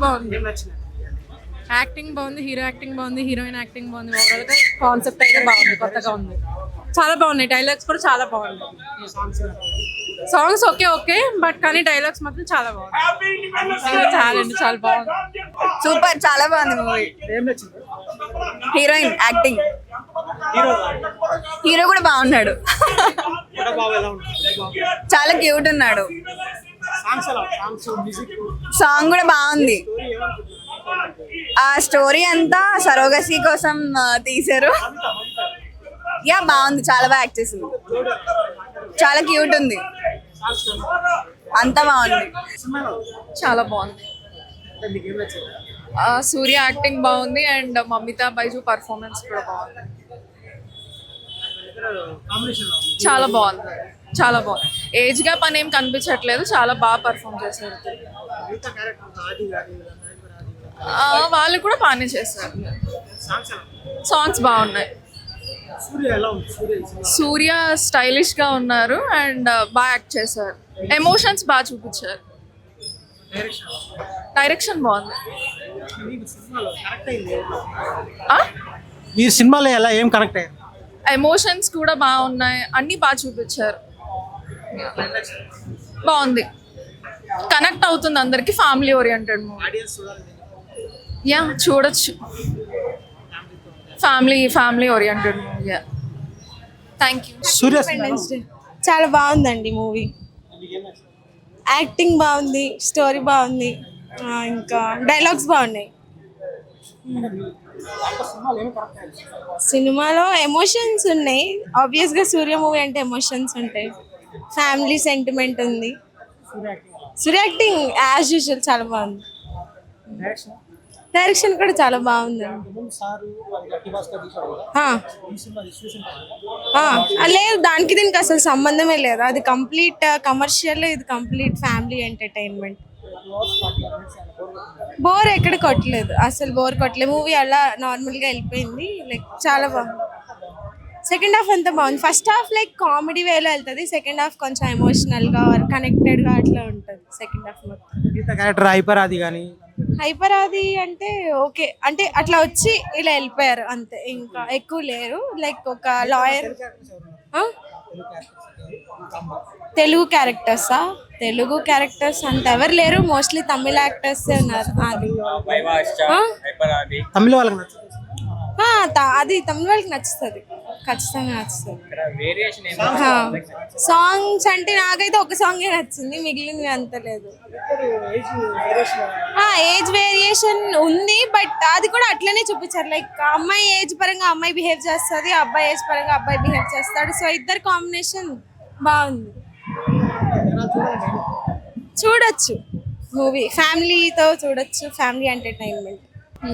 బాగుంది. యాక్టింగ్ బాగుంది, hero acting బాగుంది, హీరోయిన్ యాక్టింగ్ బాగుంది. ఓవరాల్ గా కాన్సెప్ట్ అయితే బాగుంది, కొత్తగా ఉంది, చాలా బాగున్నాయి. డైలాగ్స్ కూడా చాలా బాగున్నాయి. సాంగ్స్ ఓకే ఓకే బట్ కానీ డైలాగ్స్ మాత్రం చాలా బాగుంది. చాలా బాగుంది. సూపర్, చాలా బాగుంది మూవీ. హీరోయిన్ యాక్టింగ్, హీరో కూడా బాగున్నాడు. చాలా క్యూట్ ఉన్నాడు. సాంగ్ కూడా బాగుంది. ఆ స్టోరీ అంతా సరోగసీ కోసం తీశారు. యా బాగుంది, చాలా బాగా యాక్ట్ చేసింది, చాలా క్యూట్ ఉంది, అంతా బాగుంది. చాలా బాగుంది. సూర్య యాక్టింగ్ బాగుంది అండ్ మమితా బైజు పర్ఫార్మెన్స్ కూడా బాగుంది. చాలా బాగుంది, చాలా బాగుంది. ఏజ్ గ్యాప్ అని ఏం కనిపించట్లేదు, చాలా బాగా పర్ఫామ్ చేశారు. వాళ్ళు కూడా బాగానే చేశారు. సాంగ్స్ బాగున్నాయి. సూర్య స్టైలిష్ గా ఉన్నారు అండ్ బాగా యాక్ట్ చేశారు. ఎమోషన్స్ బాగా చూపించారు. డైరెక్షన్ బాగుంది. ఈ సినిమాలో ఎలా ఏం కనెక్ట్ అయ్యారు? ఎమోషన్స్ కూడా బాగున్నాయి, అన్ని బాగా చూపించారు. బాగుంది, కనెక్ట్ అవుతుంది అందరికి. Family oriented movie. యా చూడొచ్చు. Family oriented movie. Thank you. Suriya చాలా బాగుందండి మూవీ. యాక్టింగ్ బాగుంది, స్టోరీ బాగుంది, ఇంకా డైలాగ్స్ బాగున్నాయి. సినిమాలో ఎమోషన్స్ ఉన్నాయి. ఆబ్వియస్గా సూర్య మూవీ అంటే ఎమోషన్స్ ఉంటాయి. ఫ్యామిలీ సెంటిమెంట్ ఉంది. సూర్య యాక్టింగ్ యాజ్ యూజువల్ చాలా బాగుంది. డైరెక్షన్ కూడా చాలా బాగుంది. లేదు, దానికి దీనికి అసలు సంబంధమే లేదు. అది కంప్లీట్ కమర్షియల్, ఇది కంప్లీట్ ఫ్యామిలీ ఎంటర్టైన్మెంట్. బోర్ ఎక్కడ కొట్టలేదు, అసలు బోర్ కొట్టలేదు. మూవీ అలా నార్మల్గా వెళ్ళిపోయింది. లైక్ చాలా బాగుంది. సెకండ్ హాఫ్ అంతా బాగుంది. ఫస్ట్ హాఫ్ లైక్ కామెడీ వేలో వెళ్తుంది. సెకండ్ హాఫ్ కొంచెం ఎమోషనల్గా కనెక్టెడ్గా అట్లా ఉంటుంది. సెకండ్ హాఫ్ మొత్తం క్యారెక్టర్ హైపరాది కానీ హైపరాది అంటే ఓకే, అంటే అట్లా వచ్చి ఇలా వెళ్ళిపోయారు అంతే, ఇంకా ఎక్కువ లేరు. లైక్ ఒక లాయర్. తెలుగు క్యారెక్టర్స్ అంత ఎవరు లేరు. మోస్ట్లీ తమిళ యాక్టర్స్ ఉన్నారు. తమిళ వాళ్ళకి అది తమిళ వాళ్ళకి నచ్చుతుంది, ఖచ్చితంగా నచ్చుతుంది. సాంగ్స్ అంటే నాకైతే ఒక సాంగే నచ్చింది, మిగిలినవి అంత లేదు. ఏజ్ వేరియేషన్ ఉంది బట్ అది కూడా అట్లనే చూపించారు. లైక్ అమ్మాయి ఏజ్ పరంగా అమ్మాయి బిహేవ్ చేస్తుంది, అబ్బాయి ఏజ్ పరంగా అబ్బాయి బిహేవ్ చేస్తాడు. సో ఇద్దరు కాంబినేషన్ బాగుంది, చూడొచ్చు. మూవీ ఫ్యామిలీతో చూడొచ్చు, ఫ్యామిలీ ఎంటర్టైన్మెంట్.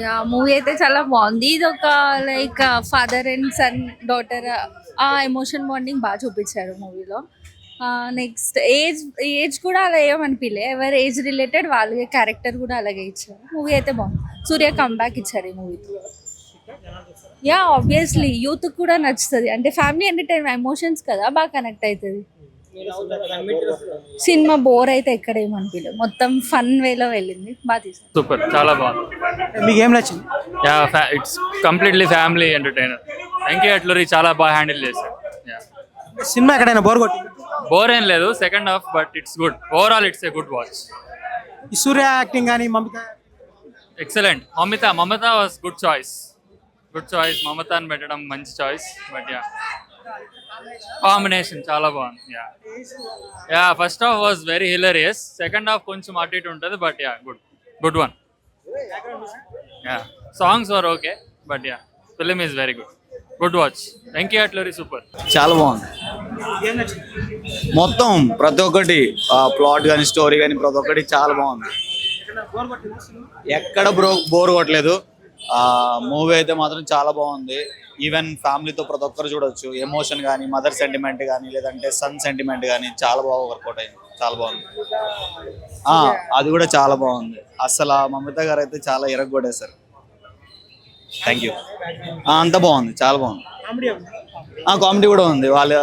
యా మూవీ అయితే చాలా బాగుంది. ఇది ఒక like father and sun daughter ఆ ఎమోషన్ బాండింగ్ బాగా చూపించారు మూవీలో. నెక్స్ట్ ఏజ్ కూడా అలా ఏమనిపించలే, ఎవరి ఏజ్ రిలేటెడ్ వాళ్ళ క్యారెక్టర్ కూడా అలాగే ఇచ్చారు. మూవీ అయితే బాగుంది. సూర్య కంబ్యాక్ ఇచ్చారు ఈ మూవీతో. యా ఆబ్వియస్లీ యూత్ కూడా నచ్చుతుంది, అంటే ఫ్యామిలీ ఎంటర్టైన్మెంట్, ఎమోషన్స్ కదా, బాగా కనెక్ట్ అవుతుంది. సినిమా బోర్ అయితే ఎక్కడ ఏమనిపించలేదు, మొత్తం ఫన్ వేలో వెళ్ళింది, బాగా తీసారు. సూపర్, చాలా బాగుంది. మీకు ఏం నచ్చింది? Yeah it's completely family entertainer. Venky Atluri చాలా బాగా హ్యాండిల్ చేశారు. సినిమా ఎక్కడైనా బోర్ కొట్టింది? బోర్ ఏం లేదు second half, but it's good. Overall it's a good watch. ఈ సూర్య యాక్టింగ్ కానీ Mamitha excellent. Mamatha was good choice. మమతాని పెట్టడం మంచి చాయిస్. బట్ యా కాంబినేషన్ చాలా బాగుంది. Yeah first half was very hilarious, second half కొంచెం అటు ఇటు ఉంటుంది. But yeah good one. Yeah songs were okay, but yeah film is very good watch. Venky Atluri super, చాలా బాగుంది. మొత్తం ప్రతి ఒక్కటి ప్లాట్ కానీ స్టోరీ కానీ ప్రతి ఒక్కటి చాలా బాగుంది. ఎక్కడ బోర్ కొట్టలేదు. మూవీ అయితే మాత్రం చాలా బాగుంది. ఈవెన్ ఫ్యామిలీతో ప్రతి ఒక్కరు చూడొచ్చు. ఎమోషన్ కానీ, మదర్ సెంటిమెంట్ కానీ, లేదంటే సన్ సెంటిమెంట్ కానీ చాలా బాగా వర్కౌట్ అయింది. చాలా బాగుంది. అది కూడా చాలా బాగుంది. అసలు మమిత గారు అయితే చాలా ఇరగొట్టేశారు. Thank you. అంతా బాగుంది, చాలా బాగుంది. కామెడీ కూడా ఉంది. వాళ్ళ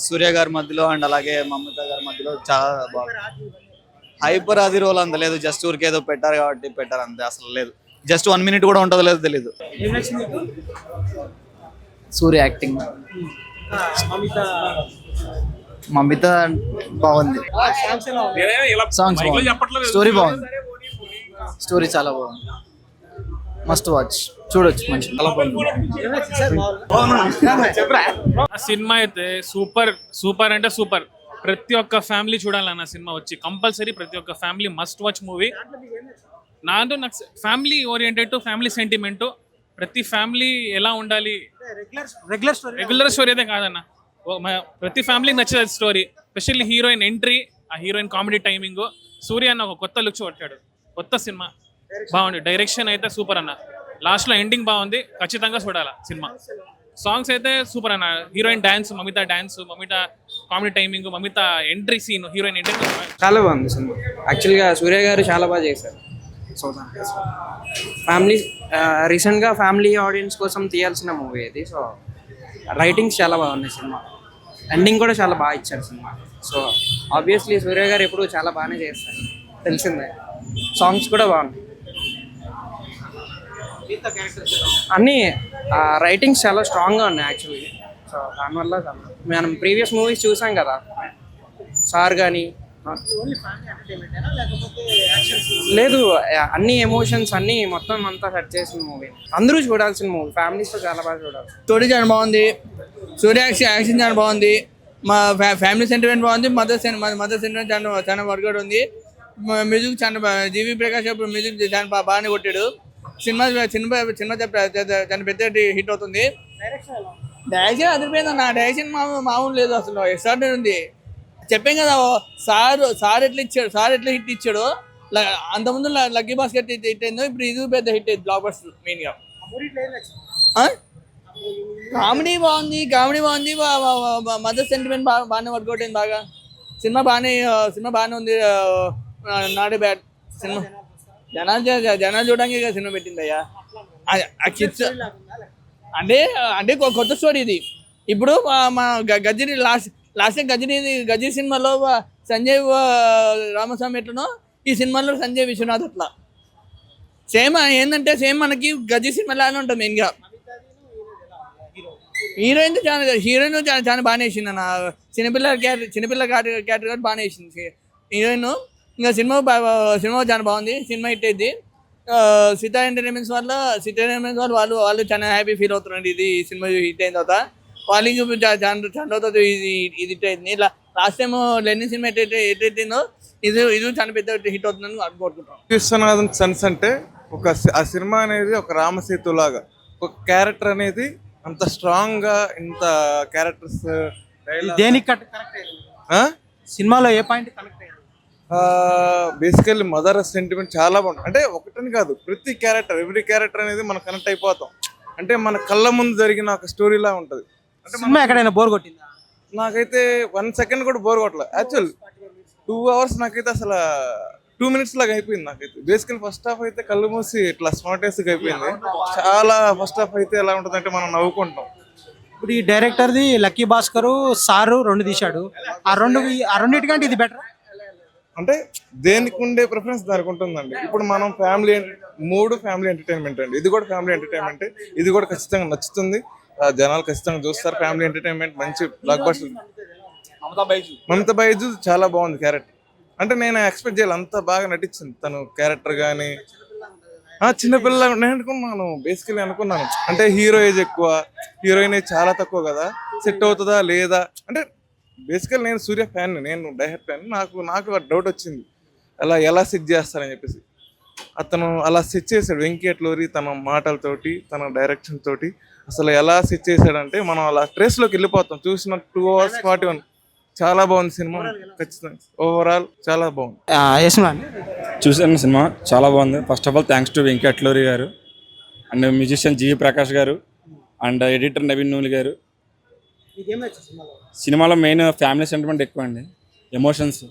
సూర్య గారి మధ్యలో అండ్ అలాగే మమిత గారి మధ్యలో చాలా బాగుంది. హైపర్ అది రోల్ అంత లేదు, జస్ట్ ఊరికి ఏదో పెట్టారు కాబట్టి పెట్టారు అంతే, అసలు లేదు. జస్ట్ 1 minute కూడా ఉంటుందో లేదో తెలీదు. ఏం నచ్చింది మీకు? సూర్య యాక్టింగ్, మమిత మమిత బాగుంది, సాంగ్స్ ఎలా ఉన్నాయి? సాంగ్స్ బాగుంది, స్టోరీ బాగుంది, స్టోరీ చాలా బాగుంది, మస్ట్ వాచ్, చూడొచ్చు మంచిగా. ఏం నచ్చింది సార్? బాగుంది. ఆ సినిమా అయితే సూపర్ సూపర్ అంటే సూపర్. ప్రతి ఒక్క ఫ్యామిలీ చూడాలన్న సినిమా వచ్చి కంపల్సరీ ప్రతి ఒక్క ఫ్యామిలీ మస్ట్ వాచ్ మూవీ. నాకు ఫ్యామిలీ ఓరియంటెడ్, ఫ్యామిలీ సెంటిమెంట్, ప్రతి ఫ్యామిలీ ఎలా ఉండాలి, రెగ్యులర్ స్టోరీ. రెగ్యులర్ స్టోరీ అయితే కాదన్న. ప్రతి ఫ్యామిలీకి నచ్చేది స్టోరీ. స్పెషల్లీ హీరోయిన్ ఎంట్రీ, ఆ హీరోయిన్ కామెడీ టైమింగ్, సూర్య అన్న ఒక కొత్త లుక్స్ కొట్టాడు. కొత్త సినిమా బాగుంది, డైరెక్షన్ అయితే సూపర్ అన్న. లాస్ట్లో ఎండింగ్ బాగుంది, ఖచ్చితంగా చూడాలి సినిమా. సాంగ్స్ అయితే సూపర్ అన్న. Heroine dance, Mamitha comedy timing, Mamitha entry scene, heroine entry చాలా బాగుంది సినిమా. యాక్చువల్గా సూర్య గారు చాలా బాగా చేశారు. సో ఫ్యామిలీ రీసెంట్గా ఫ్యామిలీ ఆడియన్స్ కోసం తీయాల్సిన మూవీ ఇది. సో రైటింగ్స్ చాలా బాగున్నాయి సినిమా, ఎండింగ్ కూడా చాలా బాగా ఇచ్చారు సినిమా. సో ఆబ్వియస్లీ సూర్య గారు ఎప్పుడు చాలా బాగానే చేస్తారు, తెలిసిందే. సాంగ్స్ కూడా బాగున్నాయి, అన్నీ రైటింగ్స్ చాలా స్ట్రాంగ్గా ఉన్నాయి యాక్చువల్లీ. సో దానివల్ల మనం ప్రీవియస్ మూవీస్ చూసాం కదా, సార్ కానీ లేదు, అన్ని ఎమోషన్స్ అన్ని మొత్తం అంతా సెట్ చేసిన మూవీ, అందరూ చూడాల్సిన మూవీ, ఫ్యామిలీస్తో చాలా బాగా చూడాలి. స్టోరీ చాలా బాగుంది, సూర్య యాక్షన్ చాలా బాగుంది, మా ఫ్యామిలీ సెంటిమెంట్ బాగుంది, మదర్ సెంటిమెంట్ చాలా చాలా వర్కౌట్ ఉంది. మ్యూజిక్ చాలా జీవి ప్రకాష్ మ్యూజిక్ చాలా బాగానే కొట్టాడు. సినిమా సినిమా సినిమా చాలా పెద్ద హిట్ అవుతుంది. డైరెక్షన్ అదిరిపోయింది అన్న, డైరెక్షన్ మామూలు లేదు అసలు, ఎక్స్ట్రాడినరీ ఉంది. చెప్పాం కదా సార్ ఎట్లా హిట్ ఇచ్చాడు, అంతకుముందు లక్కీ బాస్కెట్ హిట్ అయిందో, ఇప్పుడు ఇది పెద్ద హిట్ అయింది, బ్లాక్ బస్టర్ మెయిన్గా. కామెడీ బాగుంది, మదర్ సెంటిమెంట్ బాగానే వర్కౌట్ అయింది బాగా. సినిమా బాగానే ఉంది, నాట్ ఏ బ్యాడ్ సినిమా. జనాలు చూడడానికి సినిమా పెట్టింది అయ్యా. కిడ్స్ అంటే కొత్త స్టోరీ ఇది. ఇప్పుడు మా గజ్జరి లాస్ట్ గజ్జరి సినిమాలో సంజయ్ రామస్వామి ఎట్లనో ఈ సినిమాలో సంజయ్ విశ్వనాథ్ అట్లా సేమ్ ఏంటంటే సేమ్ మనకి గజ్జరి సినిమా లాగానే ఉంటుంది. మెయిన్గా హీరోయిన్ చాలా బాగానే వేసింది అన్న, చిన్నపిల్ల క్యారెక్టర్ బాగానే వేసింది హీరోయిన్. ఇంకా సినిమా చాలా బాగుంది, సినిమా హిట్ అయింది. సితా ఎంటర్టైన్మెంట్స్ వాళ్ళు చాలా హ్యాపీ ఫీల్ అవుతున్నారు ఇది సినిమా హిట్ అయిన తర్వాత. వాళ్ళకి చాలా తర్వాత ఇది హిట్ అయింది. లాస్ట్ టైం లెన్ని సినిమా ఎట్టయిందో ఇది చాలా పెద్ద హిట్ అవుతుందని అనుకుంటున్నాం. విశ్వనాథన్ సన్స్ అంటే ఆ సినిమా అనేది ఒక రామసేతు లాగా, ఒక క్యారెక్టర్ అనేది అంత స్ట్రాంగ్ గా, ఇంత క్యారెక్టర్స్ దేనికి కరెక్ట్ అయ్యారు సినిమాలో, ఏ పాయింట్ కనెక్ట్ అయ్యారు? బేసికల్లీ మదర్ సెంటిమెంట్ చాలా బాగుంటుంది. అంటే ఒకటని కాదు, ప్రతి క్యారెక్టర్ ఎవ్రీ క్యారెక్టర్ అనేది మనం కనెక్ట్ అయిపోతాం. అంటే మన కళ్ళ ముందు జరిగిన ఒక స్టోరీలా ఉంటుంది. అంటే సినిమా ఎక్కడైనా బోర్ కొట్టిందా? నాకైతే 1 second కూడా బోర్ కొట్టలేదు. యాక్చువల్ 2 hours నాకైతే అసలు 2 minutes లాగా అయిపోయింది నాకైతే. బేసికల్ ఫస్ట్ హాఫ్ అయితే కళ్ళు మూసి ఇట్లా స్మార్టెస్గా అయిపోయింది. చాలా ఫస్ట్ హాఫ్ అయితే ఎలా ఉంటుంది అంటే మనం నవ్వుకుంటాం. ఇప్పుడు ఈ డైరెక్టర్ది లక్కీ భాస్కర్ సారు 2 తీశాడు, ఆ రెండింటికంటే ఇది బెటర్. అంటే దేనికి ఉండే ప్రిఫరెన్స్ దానికి ఉంటుందండి. ఇప్పుడు మనం ఫ్యామిలీ ఎంటర్టైన్మెంట్ అండి, ఇది కూడా ఫ్యామిలీ ఎంటర్టైన్మెంట్, ఇది కూడా ఖచ్చితంగా నచ్చుతుంది, జనాలు ఖచ్చితంగా చూస్తారు. ఫ్యామిలీ ఎంటర్టైన్మెంట్ మంచి బ్లాక్ బస్టర్. మమతా బైజు చాలా బాగుంది క్యారెక్టర్. అంటే నేను ఎక్స్పెక్ట్ చేయాలి, అంత బాగా నటించింది తను క్యారెక్టర్ కానీ. చిన్నపిల్ల నేను అనుకున్నాను, బేసికలీ అనుకున్నాను అంటే హీరో ఏజ్ ఎక్కువ, హీరోయిన్ ఏజ్ చాలా తక్కువ కదా, సెట్ అవుతుందా లేదా అంటే. బేసికల్ నేను సూర్య ఫ్యాన్, నేను డైహర్ట్ ఫ్యాన్. నాకు డౌట్ వచ్చింది ఎలా సెట్ చేస్తారని చెప్పేసి. అతను అలా సెట్ చేశాడు, వెంకటేశ్వరి తన మాటలతోటి, తన డైరెక్షన్ తోటి అసలు ఎలా సెట్ చేశాడంటే మనం అలా ట్రేస్లోకి వెళ్ళిపోతాం. చూసిన 2 hours 41 చాలా బాగుంది సినిమా, ఖచ్చితంగా ఓవరాల్ చాలా బాగుంది. చూసాను సినిమా, చాలా బాగుంది. First of all thanks to Venkateswari గారు అండ్ మ్యూజిషియన్ జీవి ప్రకాష్ గారు అండ్ ఎడిటర్ నవీన్ నూలి గారు. సినిమాలో మెయిన్ ఫ్యామిలీ సెంటిమెంట్ ఎక్కువ అండి, ఎమోషన్స్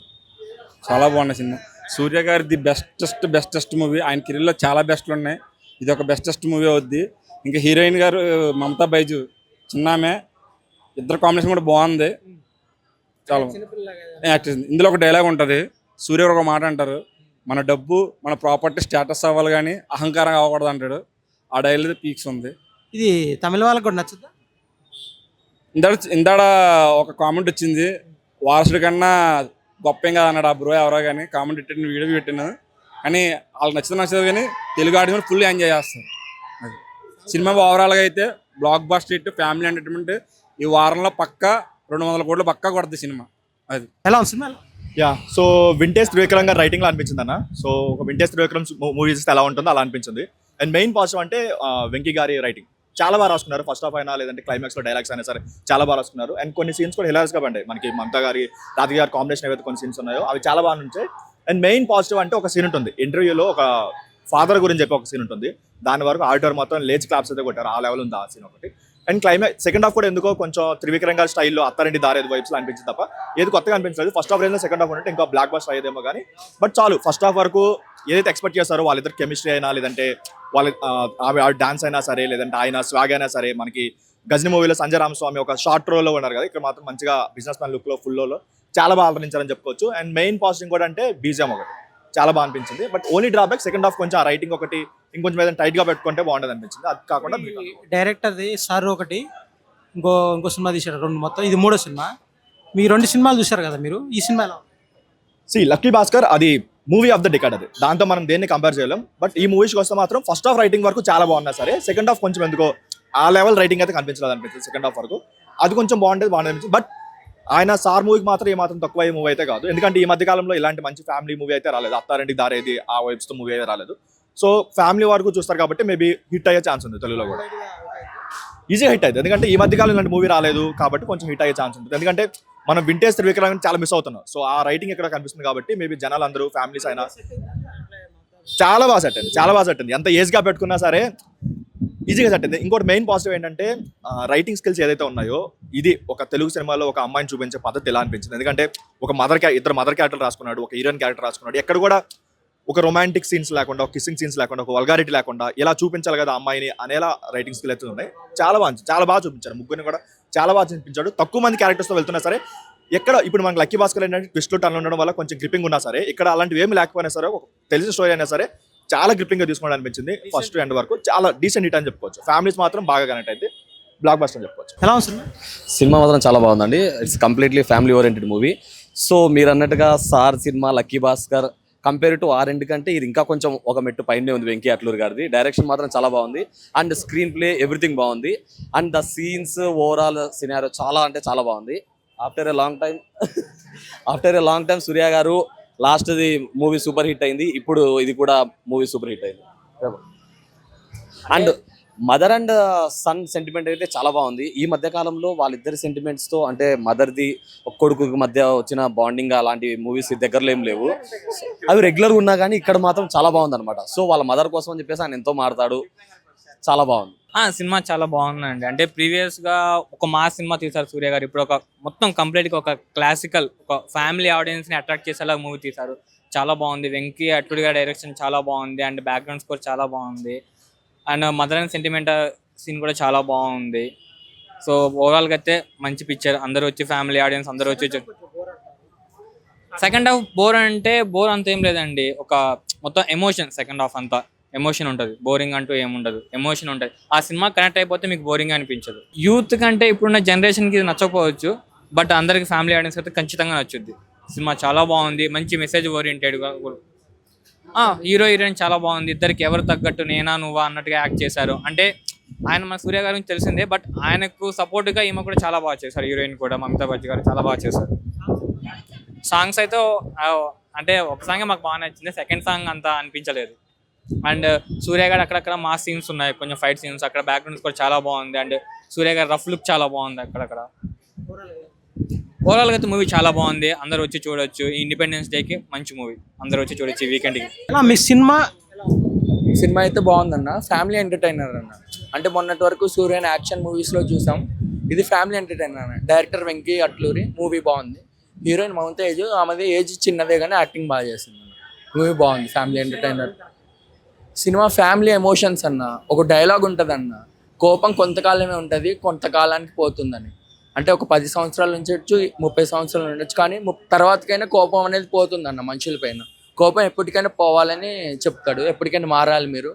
చాలా బాగున్నాయి సినిమా. సూర్య గారి ది బెస్టెస్ట్ మూవీ. ఆయన కెరీర్లో చాలా బెస్ట్లు ఉన్నాయి, ఇది ఒక బెస్టెస్ట్ మూవీ అవుద్ది. ఇంకా హీరోయిన్ గారు మమతా బైజు చిన్నామే, ఇద్దరు కాంబినేషన్ కూడా బాగుంది, చాలా యాక్ట్. ఇందులో ఒక డైలాగ్ ఉంటుంది, సూర్య గారు ఒక మాట అంటారు, మన డబ్బు మన ప్రాపర్టీ స్టేటస్ అవ్వాలి కానీ అహంకారం అవ్వకూడదు అంటాడు. ఆ డైలీ పీక్స్ ఉంది. ఇది తమిళ వాళ్ళకి కూడా నచ్చుద్దా? ఇందాడ ఒక కామెంట్ వచ్చింది, వారసుడి కన్నా గొప్ప ఏం కాదన్నాడు ఆ బ్రో ఎవరో కానీ. కామెంట్ పెట్టిన వీడియో పెట్టిన కానీ వాళ్ళకి నచ్చదు కానీ తెలుగు ఆడియన్స్ ఫుల్ ఎంజాయ్ చేస్తారు. అది సినిమా ఓవరాల్గా అయితే block buster hit, family entertainment. ఈ వారంలో పక్కా 200 కోట్లు పక్కా కొడుతుంది సినిమా. అది ఎలా ఉంది cinema? Yeah, so vintage Trivikram గారు రైటింగ్లో అనిపించింది అన్న. సో ఒక వింటేజ్ త్రివిక్రమ్ మూవీ చూస్తే ఎలా ఉంటుందో అలా అనిపించింది. అండ్ మెయిన్ పాజిటివ్ అంటే వెంకీ గారి రైటింగ్ చాలా బాగా రాసుకున్నారు. ఫస్ట్ హాఫ్ అయినా లేదంటే క్లైమాక్స్లో డైలాగ్స్ అయినా సరే చాలా బాగా రాసుకున్నారు. అండ్ కొన్ని సీన్స్ కూడా హిలారియస్గా పడ్డాయి. మనకి మమతా గారి రాధిక గారి కాంబినేషన్ ఏవైతే కొన్ని సీన్స్ ఉన్నాయో అవి చాలా బాగా ఉంటాయి. అండ్ మెయిన్ పాజిటివ్ అంటే ఒక సీన్ ఉంటుంది ఇంటర్వ్యూలో, ఒక ఫాదర్ గురించి చెప్పి ఒక సీన్ ఉంటుంది. దాని వరకు ఆడిటర్ మొత్తం లేచి క్లాప్స్ అయితే కొట్టారు. ఆ లెవెల్ ఉంది ఆ సీన్ ఒకటి. అండ్ క్లైమాక్స్ సెకండ్ హాఫ్ కూడా ఎందుకో కొంచెం త్రివిక్రమ్ గారి స్టైల్లో అత్తారింటి దారేది వైబ్స్లో అనిపించింది తప్ప ఏది కొత్తగా అనిపించలేదు. ఫస్ట్ హాఫ్ రేంజ్లో సెకండ్ హాఫ్ ఉంటే ఇంకా బ్లాక్ బస్టర్ అయ్యేదేమో కానీ, బట్ చాలు. ఫస్ట్ హాఫ్ వరకు ఏదైతే ఎక్స్పెక్ట్ చేస్తారో వాళ్ళిద్దరు కెమిస్ట్రీ అయినా లేదంటే వాళ్ళ డాన్స్ అయినా సరే లేదంటే ఆయన స్వాగ్ అయినా సరే, మనకి గజని మూవీలో సంజయ్ రామస్వామి ఒక షార్ట్ రోల్లో ఉన్నారు కదా, ఇక్కడ మాత్రం మంచిగా బిజినెస్ మ్యాన్ లుక్లో ఫుల్లో చాలా బాగా ఆదరించారని చెప్పుకోవచ్చు. అండ్ మెయిన్ పాజిటివ్ కూడా అంటే బీజిఎం ఒకటి చాలా బాగా అనిపించింది. But only drawback second half కొంచెం ఆ రైటింగ్ ఒకటి ఇంకొంచెం ఏదైనా టైట్గా పెట్టుకుంటే బాగుంటుంది అనిపించింది. అది కాకుండా డైరెక్టర్ది సార్ ఒకటి, ఇంకో సినిమా తీశారు 2, మొత్తం ఇది 3వ సినిమా. మీ 2 సినిమాలు చూశారు కదా మీరు, ఈ సినిమా ఎలా? లక్కీ భాస్కర్ అది మూవీ ఆఫ్ ద డికాడ్, అది దాంతో మనం దేన్ని కంపేర్ చేయలేం. బట్ ఈ మూవీస్కి వస్తే మాత్రం ఫస్ట్ హాఫ్ రైటింగ్ వరకు చాలా బాగున్నా సరే సెకండ్ హాఫ్ కొంచెం ఎందుకో ఆ లెవెల్ రైటింగ్ అయితే కనిపించలేదు అనిపించింది. సెకండ్ హాఫ్ వరకు అది కొంచెం బాగుంటుంది అనిపించింది. బట్ ఆయన సార్ మూవీకి మాత్రం ఏమాత్రం తక్కువ మూవీ అయితే కాదు. ఎందుకంటే ఈ మధ్య కాలంలో ఇలాంటి మంచి ఫ్యామిలీ మూవీ అయితే రాలేదు. అత్తారింటికి దారేది ఆ వైబ్స్తో మూవీ అయితే రాలేదు. సో ఫ్యామిలీ వరకు చూస్తారు కాబట్టి మేబీ హిట్ అయ్యే ఛాన్స్ ఉంది. తెలుగులో కూడా ఈజీగా హిట్ అవుతుంది. ఎందుకంటే ఈ మధ్యకాలం ఇలాంటి మూవీ రాలేదు కాబట్టి కొంచెం హిట్ అయ్యే ఛాన్స్ ఉంటుంది. ఎందుకంటే మనం వింటేజ్ త్రివిక్రమ్ చాలా మిస్ అవుతున్నాం. సో ఆ రైటింగ్ ఇక్కడ కనిపిస్తుంది కాబట్టి మేబీ జనాలు అందరూ ఫ్యామిలీస్ అయినా చాలా బాగా సెట్ అయింది. చాలా బాగా సెట్ అయింది. ఎంత ఏజ్గా పెట్టుకున్నా సరే ఈజీగా సెట్ అయింది. ఇంకోటి మెయిన్ పాజిటివ్ ఏంటంటే రైటింగ్ స్కిల్స్ ఏదైతే ఉన్నాయో ఇది ఒక తెలుగు సినిమాలో ఒక అమ్మాయిని చూపించే పద్ధతి ఎలా అనిపించింది. ఎందుకంటే ఒక ఇద్దరు మదర్ క్యారెక్టర్ రాసుకున్నాడు, ఒక హీరోయిన్ క్యారెక్టర్ రాసుకున్నాడు. ఎక్కడ కూడా ఒక రొమాంటిక్ సీన్స్ లేకుండా, ఒక కిస్సింగ్ సీన్స్ లేకుండా, ఒక వల్గారిటీ లేకుండా ఎలా చూపించాలి కదా అమ్మాయిని అనేలా రైటింగ్ స్కిల్ అయితే ఉన్నాయి. చాలా బాగా చూపించారు. ముగ్గురిని కూడా చాలా బాగా చూపించాడు. తక్కువ మంది క్యారెక్టర్స్తో వెళ్తున్నా సరే ఎక్కడ ఇప్పుడు మనకి లక్కీ భాస్కర్ ఏంటంటే ట్విస్ట్లో టర్న్ ఉండడం వల్ల కొంచెం గ్రిప్పింగ్ ఉన్నా సరే ఇక్కడ అలాంటివి ఏమి లేకపోయినా సరే ఒక తెలిసిన స్టోరీ అయినా సరే చాలా గ్రిప్పింగ్గా తీసుకోవడం అనిపించింది. ఫస్ట్ ఎండ్ వరకు చాలా డీసెంట్ హిట్ అని చెప్పుకోవచ్చు. ఫ్యామిలీస్ మాత్రం బాగా కనెక్ట్ అయితే బ్లాక్ బస్టర్ అని చెప్పుకోవచ్చు. ఎలా ఉంది సినిమా మాత్రం చాలా బాగుందండి. It's completely family oriented movie. So మీరు అన్నట్టుగా sir cinema lucky Bhaskar compare to ఆ రెండు కంటే ఇది ఇంకా కొంచెం ఒక మెట్టు పైనే ఉంది. వెంకీ అట్లూరి గారిది డైరెక్షన్ మాత్రం చాలా బాగుంది. అండ్ స్క్రీన్ ప్లే ఎవ్రీథింగ్ బాగుంది. And the scenes overall scenario చాలా అంటే చాలా బాగుంది. ఆఫ్టర్ ఏ లాంగ్ టైం సూర్య గారు లాస్ట్ది మూవీ సూపర్ హిట్ అయింది. ఇప్పుడు ఇది కూడా మూవీ సూపర్ హిట్ అయింది. And mother and son sentiment అయితే చాలా బాగుంది. ఈ మధ్య కాలంలో వాళ్ళిద్దరి సెంటిమెంట్స్తో అంటే మదర్ది కొడుకు మధ్య వచ్చిన బాండింగ్ అలాంటి మూవీస్ దగ్గరలో ఏం లేవు. అవి రెగ్యులర్గా ఉన్నా కానీ ఇక్కడ మాత్రం చాలా బాగుంది అనమాట. సో వాళ్ళ మదర్ కోసం అని చెప్పేసి ఆయన ఎంతో మాట్లాడు. చాలా బాగుంది. సినిమా చాలా బాగుందండి. అంటే ప్రీవియస్గా ఒక మాస్ సినిమా తీశారు సూర్య గారు. ఇప్పుడు ఒక మొత్తం కంప్లీట్గా ఒక క్లాసికల్ ఒక ఫ్యామిలీ ఆడియన్స్ని అట్రాక్ట్ చేసేలా మూవీ తీశారు. చాలా బాగుంది. వెంకీ అట్లూరి గారి డైరెక్షన్ చాలా బాగుంది. అండ్ బ్యాక్గ్రౌండ్ స్కోర్ చాలా బాగుంది. And mother and sentiment scene కూడా చాలా బాగుంది. సో ఓవరాల్గా అయితే మంచి పిక్చర్. అందరూ వచ్చి ఫ్యామిలీ ఆడియన్స్ అందరూ వచ్చి సెకండ్ హాఫ్ బోర్ అంటే బోర్ అంత ఏం లేదండి. ఒక మొత్తం ఎమోషన్ సెకండ్ హాఫ్ అంతా ఎమోషన్ ఉంటుంది. బోరింగ్ అంటూ ఏముండదు, ఎమోషన్ ఉంటుంది. ఆ సినిమా కనెక్ట్ అయిపోతే మీకు బోరింగ్ అనిపించదు. యూత్ కంటే ఇప్పుడున్న జనరేషన్కి ఇది నచ్చకపోవచ్చు, బట్ అందరికి ఫ్యామిలీ ఆడియన్స్ అయితే ఖచ్చితంగా నచ్చుద్ది. సినిమా చాలా బాగుంది. మంచి మెసేజ్ ఓరియంటెడ్గా హీరో హీరోయిన్ చాలా బాగుంది. ఇద్దరికి ఎవరు తగ్గట్టు నేనా నువ్వా అన్నట్టుగా యాక్ట్ చేశారు. అంటే ఆయన మన సూర్య గారి గురించి తెలిసిందే, బట్ ఆయనకు సపోర్ట్గా ఈమె కూడా చాలా బాగా చేశారు. హీరోయిన్ కూడా మమతా బజ్జి గారు చాలా బాగా చేశారు. సాంగ్స్ అయితే అంటే ఒక సాంగే మాకు బాగా నచ్చింది. సెకండ్ సాంగ్ అంత అనిపించలేదు. అండ్ సూర్య గారు అక్కడక్కడ మాస్ సీన్స్ ఉన్నాయి, కొంచెం ఫైట్ సీన్స్, అక్కడ బ్యాక్గ్రౌండ్స్ కూడా చాలా బాగుంది. అండ్ సూర్య గారి రఫ్ లుక్ చాలా బాగుంది అక్కడక్కడ. ఓవరాల్గా అయితే మూవీ చాలా బాగుంది. అందరూ వచ్చి చూడొచ్చు. ఈ ఇండిపెండెన్స్ డేకి మంచి మూవీ, అందరూ వచ్చి చూడొచ్చు ఈ వీకెండ్కి. మీ సినిమా అయితే బాగుందన్న. ఫ్యామిలీ ఎంటర్టైనర్ అన్న. అంటే మొన్నటి వరకు సూర్యని యాక్షన్ మూవీస్లో చూసాం. ఇది ఫ్యామిలీ ఎంటర్టైనర్ అన్న. డైరెక్టర్ వెంకీ అట్లూరి. మూవీ బాగుంది. హీరోయిన్ మమతా ఆమెది ఏజ్ చిన్నదే కానీ యాక్టింగ్ బాగా చేసింది. మూవీ బాగుంది. Family entertainer cinema. Family emotions అన్న. ఒక డైలాగ్ ఉంటుంది అన్న, కోపం కొంతకాలమే ఉంటుంది కొంతకాలానికి పోతుందని. అంటే ఒక 10 సంవత్సరాల నుంచి 30 సంవత్సరాలు ఉండొచ్చు, కానీ తర్వాతకైనా కోపం అనేది పోతుందన్న మనుషుల పైన. కోపం ఎప్పటికైనా పోవాలని చెప్తాడు, ఎప్పటికైనా మారాలి మీరు.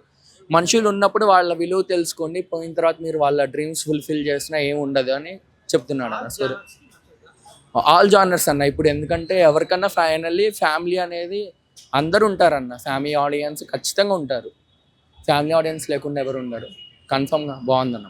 మనుషులు ఉన్నప్పుడు వాళ్ళ విలువ తెలుసుకోండి, పోయిన తర్వాత మీరు వాళ్ళ డ్రీమ్స్ ఫుల్ఫిల్ చేసినా ఏమి ఉండదు అని చెప్తున్నాడు అన్న. సరే, ఆల్ జానర్స్ అన్న ఇప్పుడు, ఎందుకంటే ఎవరికన్నా ఫైనల్లీ ఫ్యామిలీ అనేది అందరూ ఉంటారన్న. ఫ్యామిలీ ఆడియన్స్ ఖచ్చితంగా ఉంటారు, ఫ్యామిలీ ఆడియన్స్ లేకుండా ఎవరు ఉండరు. కన్ఫర్మ్గా బాగుందన్న.